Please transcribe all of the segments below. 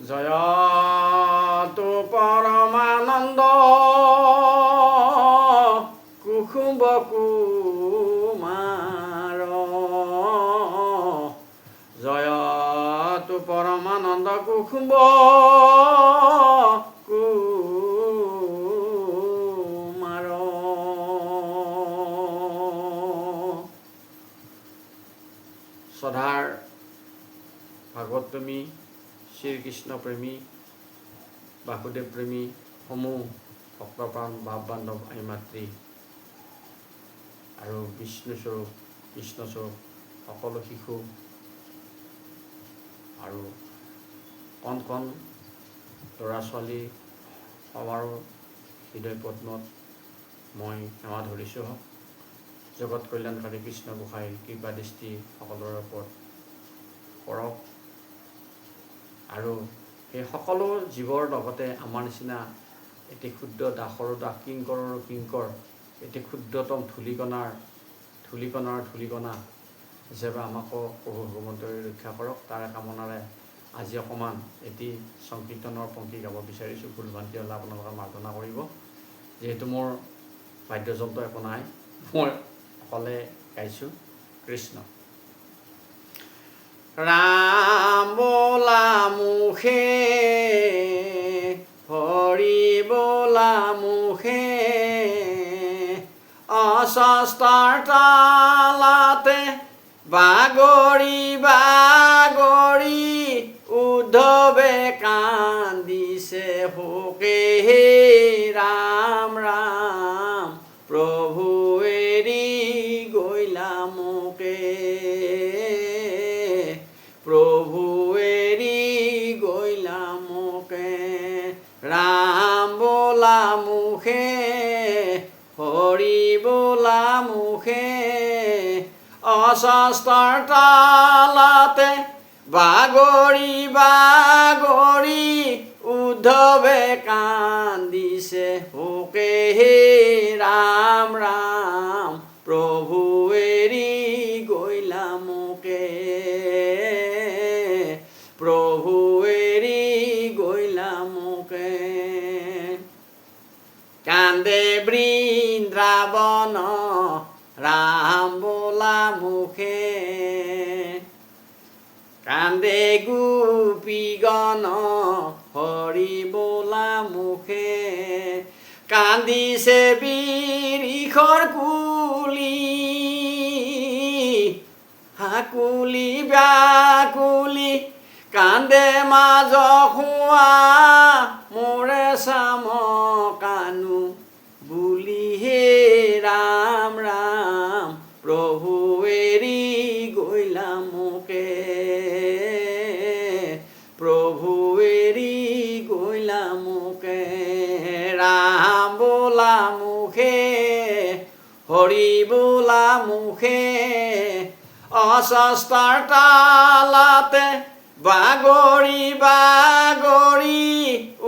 জয়তু পৰমানন্দ কুসুম্ব কুমাৰ জয়তু পৰমানন্দ কুসুম্ব কুমাৰ শ্ৰদ্ধাৰ ভাগৱত প্ৰেমী শ্ৰীকৃষ্ণ প্ৰেমী বাসুদেৱ প্ৰেমী সমূহ ভক্তপ্ৰাণ ভাৱ বান্ধৱ আই মাতৃ আৰু বিষ্ণুস্বৰূপ কৃষ্ণস্বৰূপ সকলো শিশু আৰু কণ কণ ল'ৰা ছোৱালী সবাৰো হৃদয় পদ্মত মই সেৱা ধৰিছোঁ। জগত কল্যাণকাৰী কৃষ্ণ গোসাঁইৰ কৃপা দৃষ্টি সকলোৰে ওপৰত পৰক আৰু সেই সকলো জীৱৰ লগতে আমাৰ নিচিনা এটি ক্ষুদ্ৰ দাসৰো দাস কিংকৰৰো কিংকৰ এটি ক্ষুদ্ৰতম ধূলিকণা হিচাপে আমাকো প্ৰভু ভগৱন্তই ৰক্ষা কৰক। তাৰে কামনাৰে আজি অকণমান এটি সংকীৰ্তনৰ পংক্তি গাব বিচাৰিছোঁ। ভুল ভ্ৰান্তি হ'লে আপোনালোকে মাৰ্জনা কৰিব। যিহেতু মোৰ বাদ্যযন্ত্ৰ একো নাই, মই অকলে গাইছোঁ। কৃষ্ণ ৰাম বোলা মুখে হৰি বোলা মুখে অস্বস্তৰ তালাতে বাগৰি বাগৰি উদ্ধৱে কান্দিছে শোকে হে ৰাম ৰাম প্ৰভু এৰি গৈলা মোকে প্ৰভু এৰি গৈলা মোকে ৰাম বোলা মুখে হৰি বোলা মুখে অস্বস্তৰ তালাতে বাগৰি বাগৰি উদ্ধৱে কান্দিছে শোকে হে ৰাম ৰাম প্ৰভু এৰি গৈলা মোকে প্ৰভু এৰি গৈলা মোকে কান্দে বৃন্দাবন ৰাম বোলা মুখে কান্দে গোপীগণ হৰি বোলা মুখে কান্দিছে বিৰিখৰ কুলি হাকুলি ব্যাকুলি কান্দে মাজ খোৱা মোৰে চাম কানু বুলি হে ৰাম ৰাম প্ৰভু এৰি গৈলা মোকে প্ৰভু এৰি গৈলা মোকে ৰাম বোলা মুখে হৰি বোলা মুখে অস্বস্তৰ তালাতে বাগৰি বাগৰি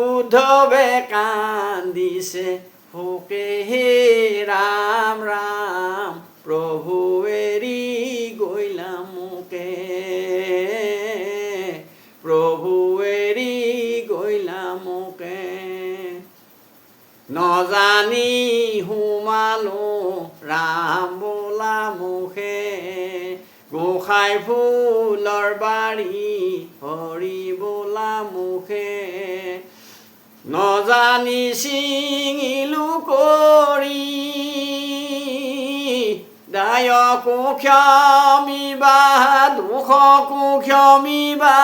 উদ্ধৱে কান্দিছে শোকে হে ৰাম ৰাম প্ৰভু এৰি গৈলা মোকে প্ৰভু এৰি গৈলা মোকে নজানি সোমালো ৰাম বোলা মুখে গোসাঁই ফুলৰ বাৰী হৰি বোলা মুখে নজানি ছিঙিলো কৰি দায়কো ক্ষমিবা দুখকো ক্ষমিবা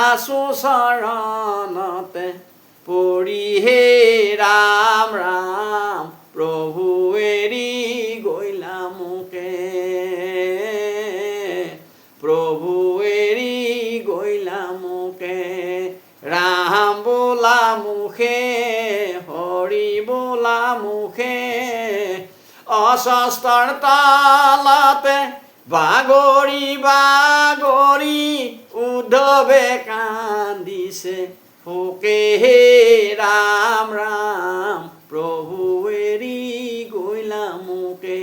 আছো চৰণতে পৰি হে ৰাম ৰাম প্ৰভু এৰি গৈলা মোকে প্ৰভু এৰি গৈলা মোকে ৰাম বোলা মুখে হৰি বোলা মুখে অস্বস্তৰ তালাতে বাগৰি বাগৰি উদ্ধৱে কান্দিছে শোকে হে ৰাম ৰাম প্ৰভু এৰি গৈলা মোকে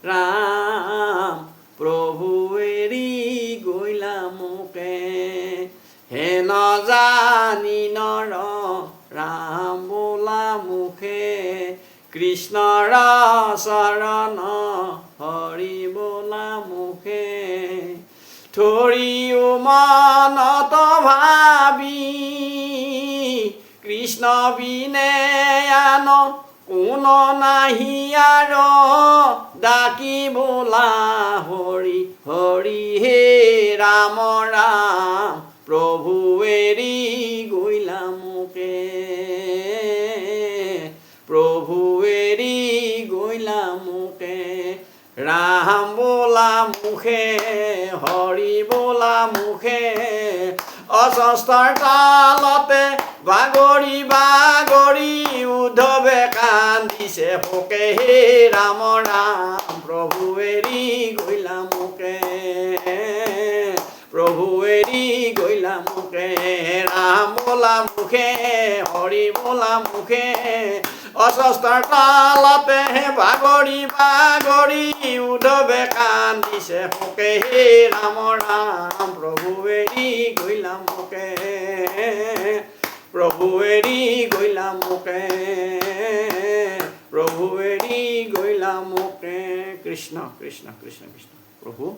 ৰাম প্ৰভু এৰি গৈলা মোকে নজানি নৰ ৰাম বোলা মুখে কৃষ্ণৰ চৰণ হৰি বোলা মুখে ধৰিও মনত ভাবি কৃষ্ণ বিনে আন কোন নাহি আৰু ডাকি বোলা হৰি হৰি হে ৰাম ৰাম প্ৰভু এৰি গৈলা মোকে প্ৰভু এৰি গৈলা মোকে ৰাম বোলা মুখে হৰি বোলা মুখে অস্বস্থাৰ কালতে বাগৰি বাগৰি উদ্ধৱে কান্দিছে পোকে হে ৰাম ৰাম প্ৰভু এৰি গৈলা মোকে প্ৰভু এৰি গৈলা মোকে ৰাম বোলা মুখে হৰি বোলা মুখে অস্বস্থাৰ কালতে বাগৰি বাগৰি উদ্ধৱে কান্দিছে পোকে হে ৰাম ৰাম প্ৰভু এৰি গৈলা মোকে প্ৰভু এৰি গৈলা মোকে প্ৰভু এৰি গৈলা মোকে কৃষ্ণ কৃষ্ণ কৃষ্ণ কৃষ্ণ প্ৰভু